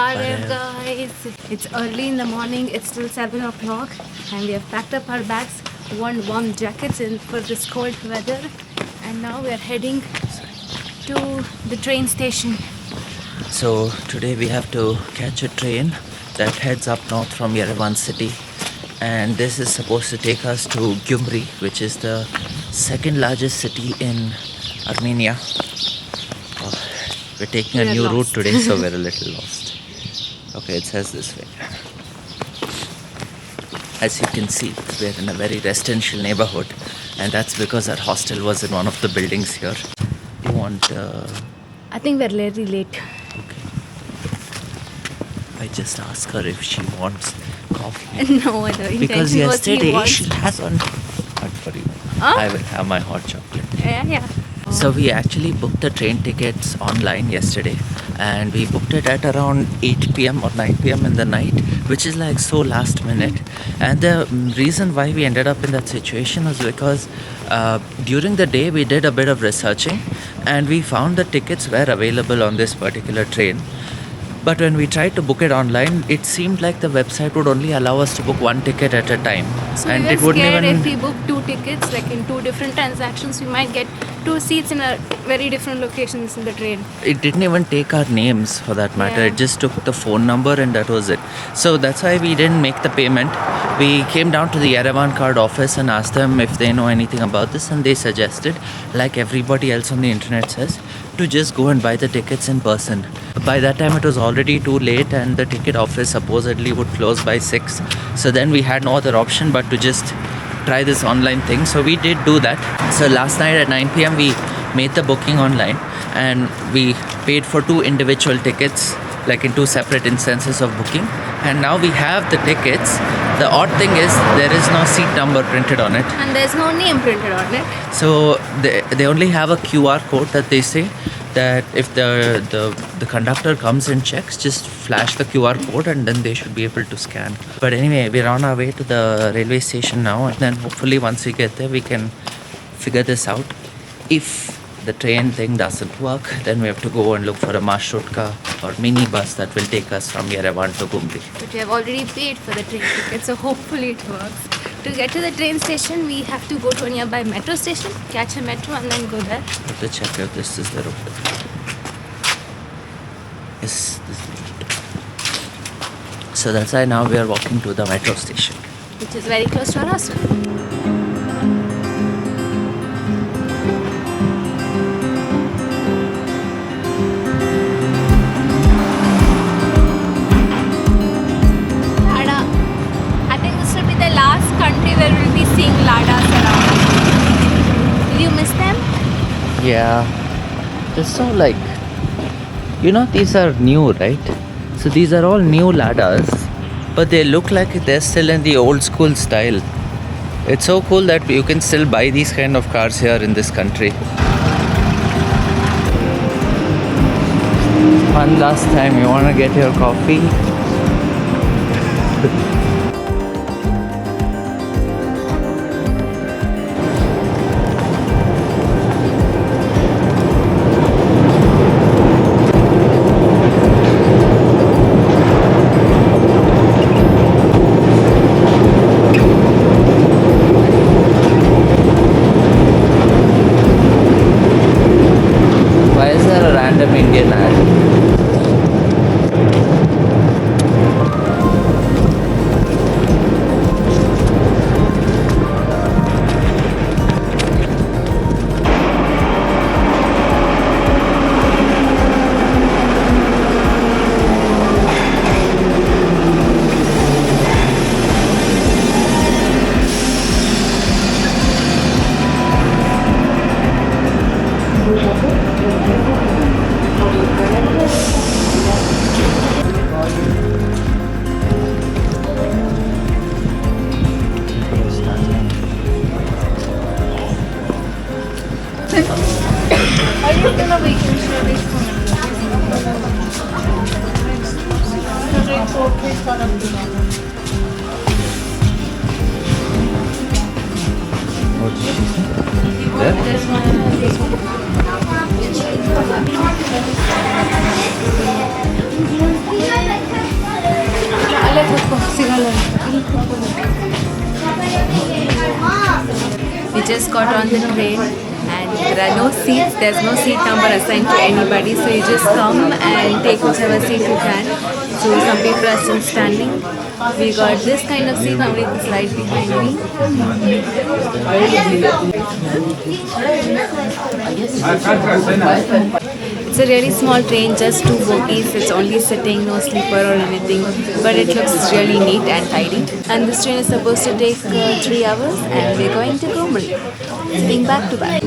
Hi there guys, it's early in the morning, it's still 7 o'clock and we have packed up our bags, worn warm jackets in for this cold weather, and now we are heading to the train station. So today we have to catch a train that heads up north from Yerevan city, and this is supposed to take us to Gyumri, which is the second largest city in Armenia. We're taking a new route today, so we're a little lost. Okay, it says this way. As you can see, we're in a very residential neighborhood, and that's because our hostel was in one of the buildings here. You want... I think we're very late. Okay. I just asked her if she wants coffee. No, I don't. Because yesterday she has one hot for you. Huh? I will have my hot chocolate. Yeah. So we actually booked the train tickets online yesterday, and we booked it at around 8 p.m. or 9 p.m. in the night, which is like so last minute. And the reason why we ended up in that situation was because during the day we did a bit of researching and we found the tickets were available on this particular train. But when we tried to book it online, it seemed like the website would only allow us to book one ticket at a time. So and we it were wouldn't scared even... if we book two tickets, like in two different transactions, we might get two seats in a very different locations in the train. It didn't even take our names for that matter. Yeah. It just took the phone number and that was it. So that's why we didn't make the payment. We came down to the Yerevan card office and asked them if they know anything about this, and they suggested, like everybody else on the internet says, to just go and buy the tickets in person. By that time it was already too late and the ticket office supposedly would close by 6. So then we had no other option but to just try this online thing. So we did do that. So last night at 9 p.m. we made the booking online and we paid for two individual tickets, like in two separate instances of booking, and now we have the tickets. The odd thing is there is no seat number printed on it, And there's no name printed on it. so they only have a QR code that they say that if the conductor comes and checks, just flash the QR code and then they should be able to scan. But anyway, we're on our way to the railway station now, and then hopefully once we get there we can figure this out. If the train thing doesn't work, then we have to go and look for a marshrutka or mini bus that will take us from Yerevan to Gyumri. But we have already paid for the train ticket, so hopefully it works. To get to the train station, we have to go to a nearby metro station, catch a metro and then go there. I have to check if this is the route. Yes, this is the route. So that's why now we are walking to the metro station. Which is very close to our house. Lada. I think this will be the last country where we'll be seeing Ladas around. Will you miss them? Yeah, they're so like, these are new, right? So these are all new Ladas, but they look like they're still in the old school style. It's so cool that you can still buy these kind of cars here in this country. One last time, you want to get your coffee? Why is there a random Indian ad? What did she say? There? We just got on the train and there are no seats. There's no seat number assigned to anybody. So you just come and take whichever seat you can. So some people are still standing. We got this kind of seat. Now it's right behind me. It's a really small train, just 2 bogies. It's only sitting, no sleeper or anything. But it looks really neat and tidy. And this train is supposed to take 3 hours and we're going to Gyumri. Sitting back to back.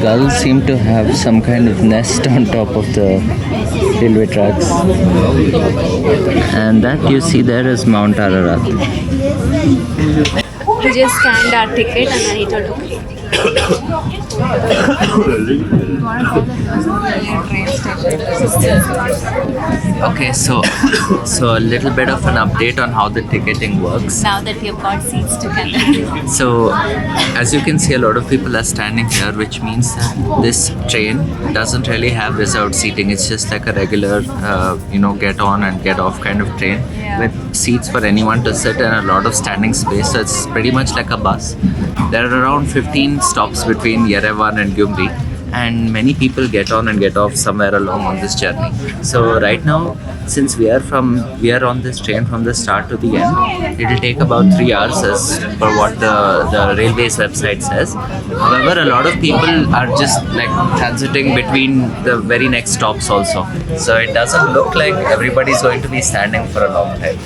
Gulls seem to have some kind of nest on top of the railway tracks. And that you see there is Mount Ararat. We just scanned our ticket and I need to look. Okay, so a little bit of an update on how the ticketing works. Now that we have got seats together. So, as you can see, a lot of people are standing here, which means that this train doesn't really have reserved seating. It's just like a regular, get on and get off kind of train with seats for anyone to sit and a lot of standing space. So it's pretty much like a bus. There are around 15 stops between Yerevan and Gyumri, and many people get on and get off somewhere along on this journey. So right now, since we are on this train from the start to the end, it will take about 3 hours as per what the railways website says. However, a lot of people are just like transiting between the very next stops also. So it doesn't look like everybody's going to be standing for a long time.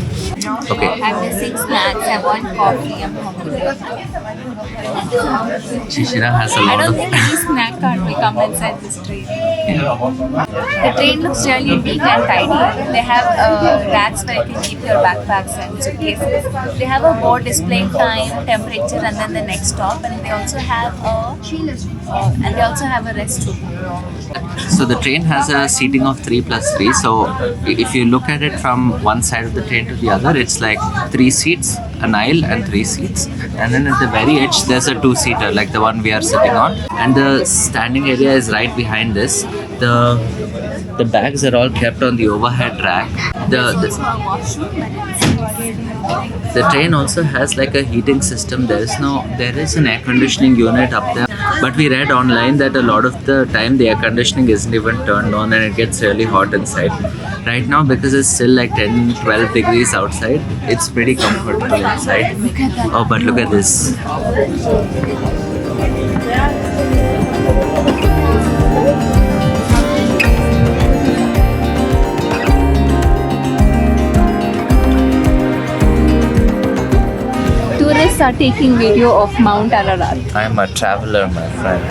Okay. I'm missing snacks. I want coffee. I'm hungry. Shishira has a I lot don't of... think any snack cart will come inside this train. The train looks really neat and tidy. They have racks where you can keep your backpacks and suitcases. They have a board displaying time, temperature, and then the next stop. And they also have a restroom. So the train has a seating of 3+3. So if you look at it from one side of the train to the other, it's like 3 seats, an aisle and 3 seats. And then at the very edge, there's a 2-seater like the one we are sitting on. And the standing area is right behind this. The bags are all kept on the overhead rack. The train also has like a heating system. There is an air conditioning unit up there. But we read online that a lot of the time the air conditioning isn't even turned on and it gets really hot inside. Right now, because it's still like 10-12 degrees outside, it's pretty comfortable inside. Oh, but look at this. Tourists are taking video of Mount Ararat. I'm a traveler, my friend.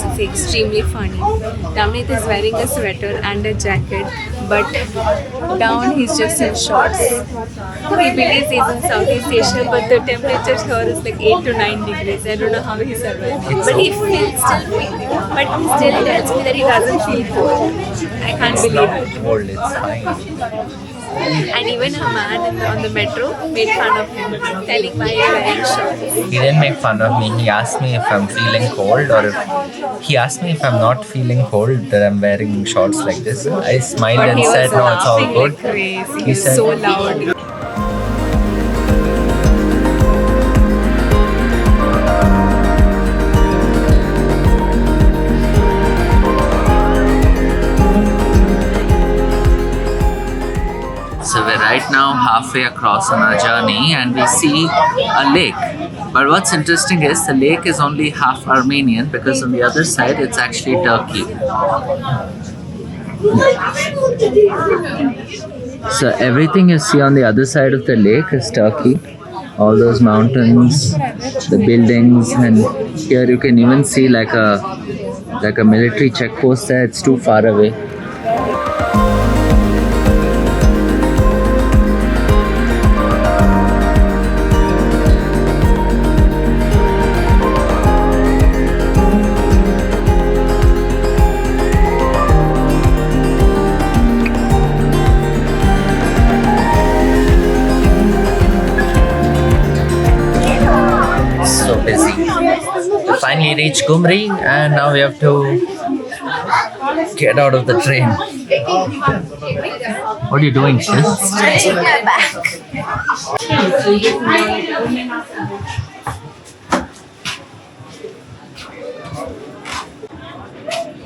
can say extremely funny. Navneet is wearing a sweater and a jacket, but down he's just in shorts. He believes he's in Southeast Asia, but the temperature here is like 8 to 9 degrees. I don't know how he survives. But he feels but he still tells me that he doesn't feel cold. I can't believe it. Cold, it's fine. And even a man on the metro made fun of him, telling why you're wearing shorts. He didn't make fun of me. He asked me if I'm feeling cold or if he asked me if I'm not feeling cold that I'm wearing shorts like this. I smiled But and he said, was no, it's all laughing good. like crazy. He He's said- so loud. So we're right now halfway across on our journey and we see a lake. But what's interesting is the lake is only half Armenian because on the other side it's actually Turkey. So everything you see on the other side of the lake is Turkey. All those mountains, the buildings, and here you can even see like a military checkpost there. It's too far away. So busy. We finally reached Gyumri and now we have to get out of the train. What are you doing, sis? Stretching my back.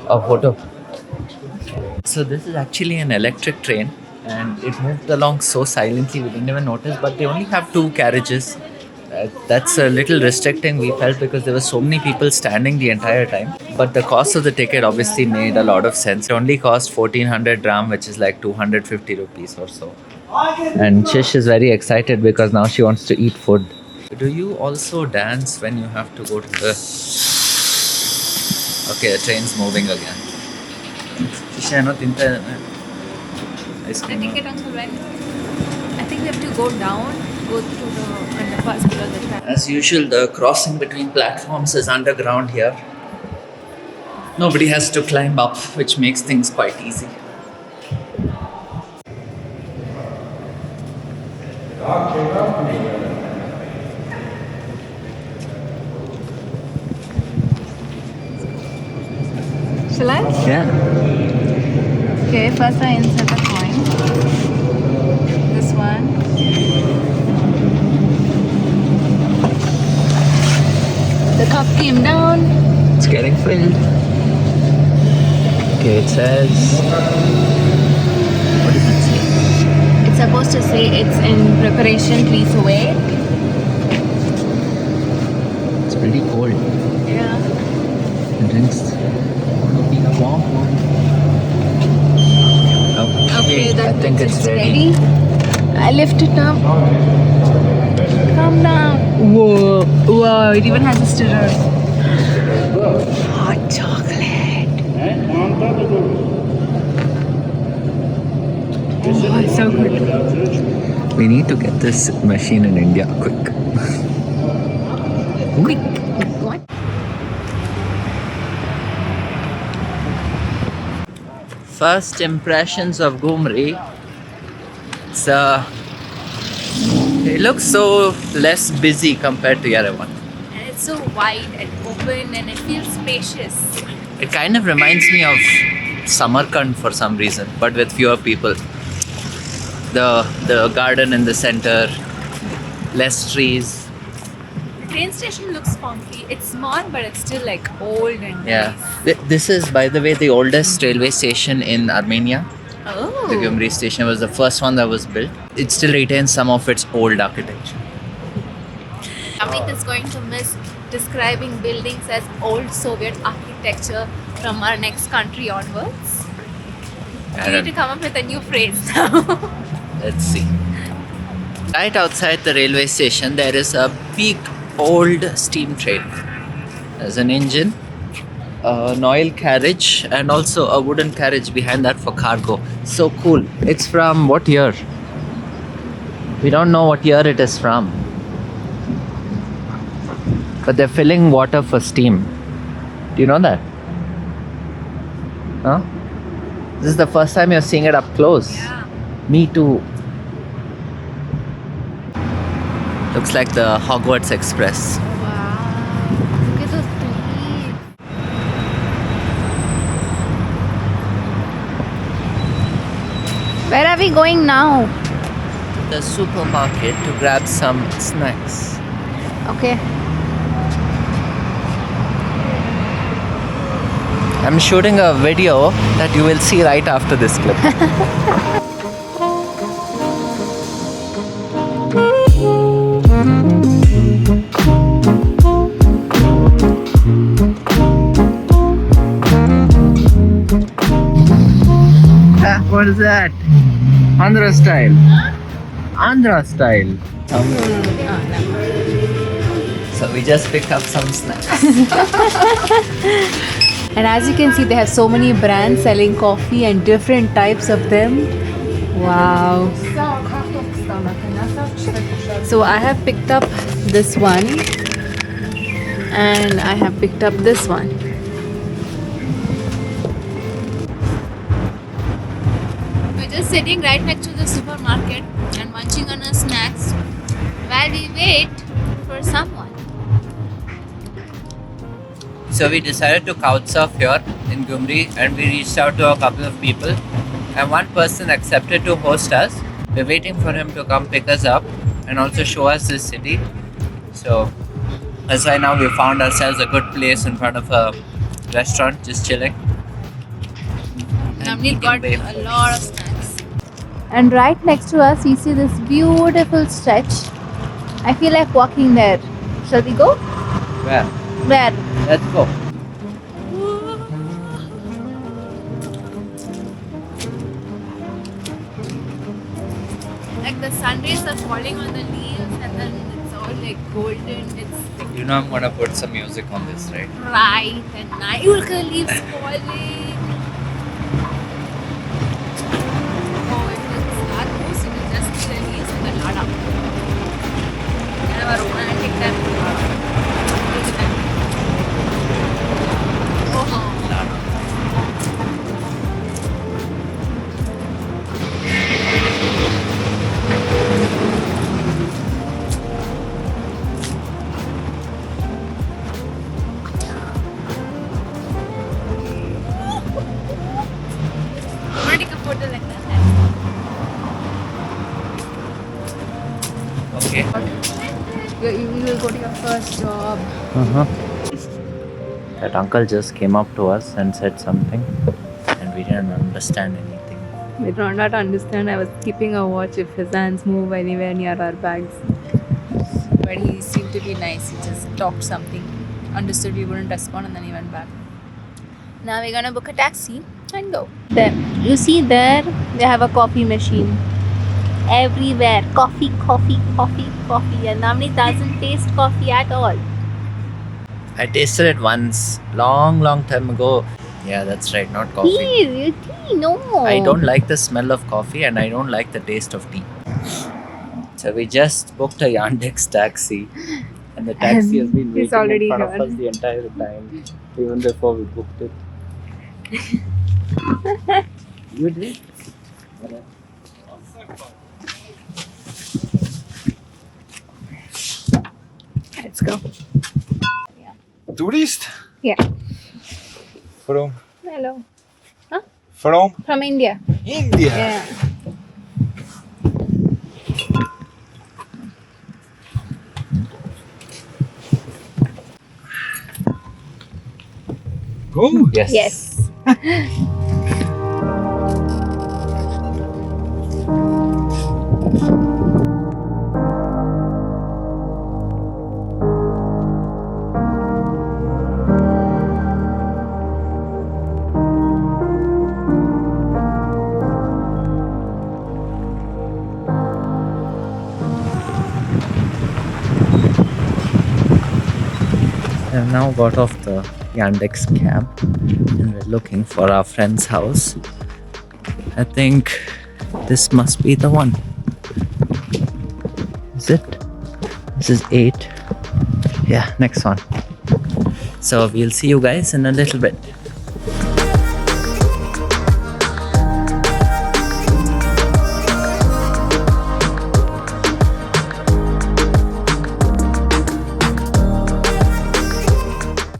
A photo. So this is actually an electric train and it moved along so silently we didn't even notice, but they only have 2 carriages. That's a little restricting, we felt, because there were so many people standing the entire time. But the cost of the ticket obviously made a lot of sense. It only cost 1400 dirham, which is like 250 rupees or so. And Shish is very excited because now she wants to eat food. Do you also dance when you have to go to the... Okay, the train's moving again. Shish, I know tinta ice The cream. ticket uncle went. I think we have to go down, go through the underpass below the track. As usual, the crossing between platforms is underground here. Nobody has to climb up, which makes things quite easy. Shall I? Yeah. Okay, first I insert the coin. This one. The cup came down. It's getting filled. Okay, it says... What does it say? It's supposed to say it's in preparation, please wait. It's pretty cold. Yeah. The drinks will be warm. Okay, I that think means it's ready. I lift it up. Come down. Whoa. Whoa, it even has a stirrer. Hot chocolate. Oh, it's so good. We need to get this machine in India quick. Quick. What? First impressions of Gyumri. It looks so less busy compared to Yerevan. And it's so wide and open and it feels spacious. It kind of reminds me of Samarkand for some reason, but with fewer people. The garden in the center, less trees. The train station looks funky. It's small, but it's still like old and Yeah. nice. This is, by the way, the oldest railway station in Armenia. Oh. The Gyumri station was the first one that was built. It still retains some of its old architecture. Amit is going to miss describing buildings as old Soviet architecture from our next country onwards. I You don't- need to come up with a new phrase now. Let's see. Right outside the railway station, there is a big old steam train. There's an engine an oil carriage and also a wooden carriage behind that for cargo. So cool. It's from what year? We don't know what year it is from. But they're filling water for steam. Do you know that? Huh? This is the first time you're seeing it up close. Yeah. Me too. Looks like the Hogwarts Express. Wow. Look at those trees. Where are we going now? The supermarket to grab some snacks. Okay. I'm shooting a video that you will see right after this clip. What is that? Andhra style. Andhra style. So we just picked up some snacks. And as you can see, they have so many brands selling coffee and different types of them. Wow. So I have picked up this one and I have picked up this one. We're just sitting right next to the supermarket and munching on our snacks while we wait for someone. So we decided to couchsurf here in Gyumri and we reached out to a couple of people and one person accepted to host us. We're waiting for him to come pick us up and also show us this city. So as right now we found ourselves a good place in front of a restaurant just chilling. Navneet got a lot of snacks. And right next to us we see this beautiful stretch. I feel like walking there. Shall we go? Where? Where? Let's go. Like the sun rays are falling on the leaves and then it's all like golden. It's You know I'm gonna put some music on this, right? bright and nice. Look at the leaves falling. Oh, if it's that moose, it will just be the leaves and the lada. Kind of a romantic type of lada. Okay. You will go to your first job. That uncle just came up to us and said something and we didn't understand anything. We did not understand. I was keeping a watch if his hands move anywhere near our bags. But he seemed to be nice. He just talked something, understood we wouldn't respond, and then he went back. Now we're gonna book a taxi and go. There, you see there, they have a coffee machine. Everywhere, coffee, coffee, coffee, coffee, and Navneet doesn't taste coffee at all. I tasted it once, long time ago. Yeah, that's right, not coffee. Tea, no. I don't like the smell of coffee and I don't like the taste of tea. So we just booked a Yandex taxi and the taxi has been It's waiting already in front here. of us the entire time, even before we booked it. You did? Let's go. Tourist? Yeah. From? Hello. From From India. India. Yeah. Go. Yes. Yes. I have now got off the Yandex cab and we're looking for our friend's house. I think this must be the one. Is it? This is 8. Yeah, next one. So we'll see you guys in a little bit.